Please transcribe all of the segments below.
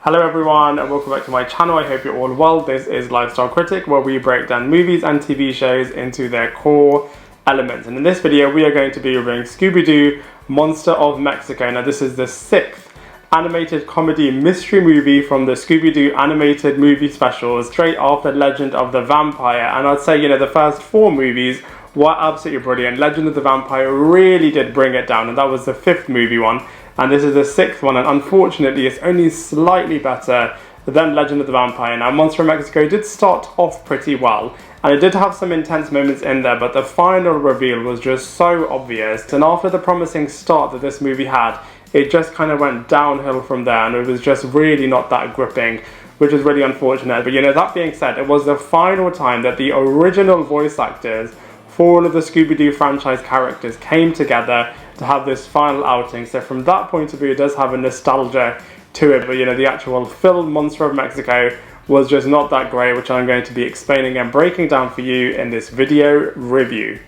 Hello everyone and welcome back to my channel. I hope you're all well. This is Lifestyle Critic, where we break down movies and TV shows into their core elements. And in this video we are going to be reviewing Scooby Doo Monster of Mexico. Now this is the 6th animated comedy mystery movie from the Scooby Doo animated movie specials, straight after Legend of the Vampire. And I'd say, the first 4 movies were absolutely brilliant. Legend of the Vampire really did bring it down, and that was the 5th movie one. And this is the 6th one, and unfortunately it's only slightly better than Legend of the Vampire. Now Monster of Mexico did start off pretty well, and it did have some intense moments in there, but the final reveal was just so obvious. And after the promising start that this movie had, it just kind of went downhill from there, and it was just really not that gripping, which is really unfortunate. But that being said, it was the final time that the original voice actors for all of the Scooby Doo franchise characters came together to have this final outing. So from that point of view, it does have a nostalgia to it. But the actual film Monster of Mexico was just not that great, which I'm going to be explaining and breaking down for you in this video review.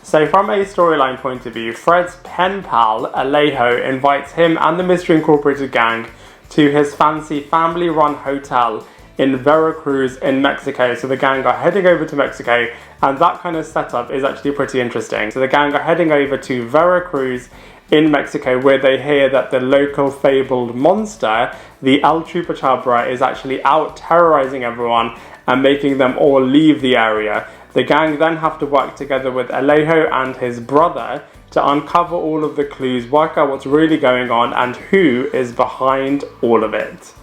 So from a storyline point of view, Fred's pen pal, Alejo, invites him and the Mystery Incorporated gang to his fancy family-run hotel in Veracruz in Mexico. So the gang are heading over to Mexico, and that kind of setup is actually pretty interesting. So the gang are heading over to Veracruz in Mexico, where they hear that the local fabled monster, the El Chupacabra, is actually out terrorizing everyone and making them all leave the area. The gang then have to work together with Alejo and his brother to uncover all of the clues, work out what's really going on and who is behind all of it.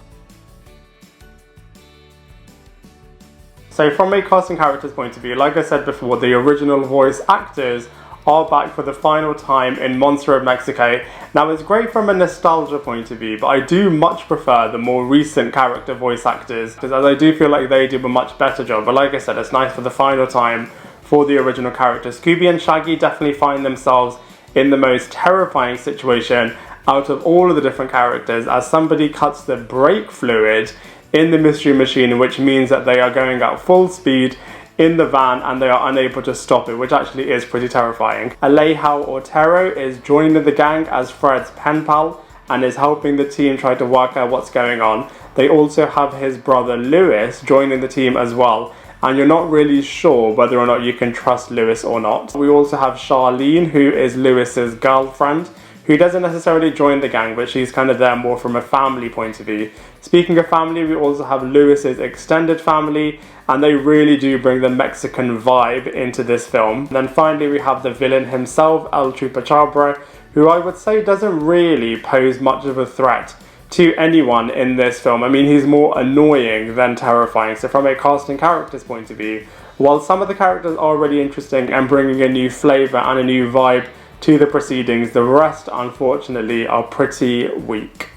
So from a casting characters point of view, like I said before, the original voice actors are back for the final time in Monster of Mexico. Now it's great from a nostalgia point of view, but I do much prefer the more recent character voice actors, because I do feel like they do a much better job. But like I said, it's nice for the final time for the original characters. Scooby and Shaggy definitely find themselves in the most terrifying situation out of all of the different characters, as somebody cuts the brake fluid in the mystery machine, which means that they are going at full speed in the van and they are unable to stop it, which actually is pretty terrifying. Alejo Otero is joining the gang as Fred's pen pal and is helping the team try to work out what's going on. They also have his brother Lewis joining the team as well, and you're not really sure whether or not you can trust Lewis or not. We also have Charlene, who is Lewis's girlfriend, who doesn't necessarily join the gang, but she's kind of there more from a family point of view. Speaking of family, we also have Lewis's extended family, and they really do bring the Mexican vibe into this film. And then finally we have the villain himself, El Chupacabra, who I would say doesn't really pose much of a threat to anyone in this film. I mean, he's more annoying than terrifying. So from a casting characters point of view, while some of the characters are really interesting and bringing a new flavour and a new vibe to the proceedings, the rest unfortunately are pretty weak.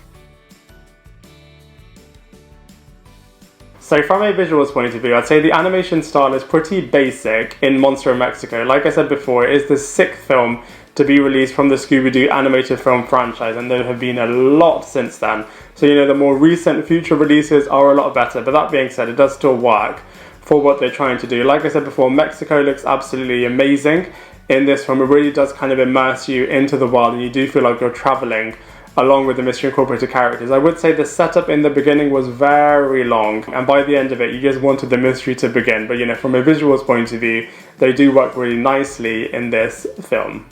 So from a visuals point of view, I'd say the animation style is pretty basic in Monster of Mexico. Like I said before, it is the 6th film to be released from the Scooby Doo animated film franchise, and there have been a lot since then. So the more recent future releases are a lot better, but that being said, it does still work for what they're trying to do. Like I said before, Mexico looks absolutely amazing in this film. It really does kind of immerse you into the world, and you do feel like you're traveling along with the Mystery Incorporated characters. I would say the setup in the beginning was very long, and by the end of it you just wanted the mystery to begin. But from a visuals point of view, they do work really nicely in this film.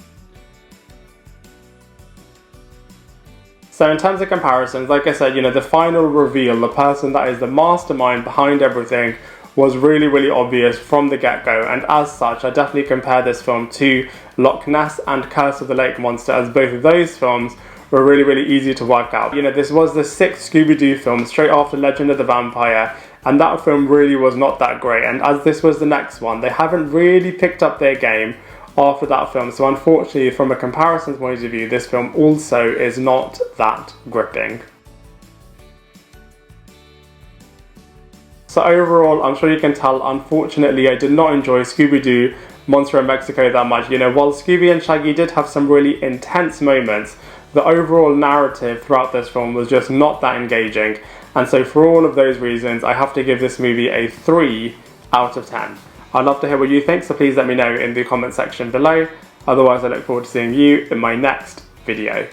So in terms of comparisons, like I said, the final reveal, the person that is the mastermind behind everything, was really, really obvious from the get-go, and as such I definitely compare this film to Loch Ness and Curse of the Lake Monster, as both of those films were really, really easy to work out. This was the 6th Scooby Doo film straight after Legend of the Vampire, and that film really was not that great, and as this was the next one, they haven't really picked up their game after that film. So unfortunately, from a comparison point of view, this film also is not that gripping. So overall, I'm sure you can tell, unfortunately, I did not enjoy Scooby Doo Monster of Mexico that much. While Scooby and Shaggy did have some really intense moments, the overall narrative throughout this film was just not that engaging. And so for all of those reasons, I have to give this movie a 3 out of 10. I'd love to hear what you think, so please let me know in the comment section below. Otherwise, I look forward to seeing you in my next video.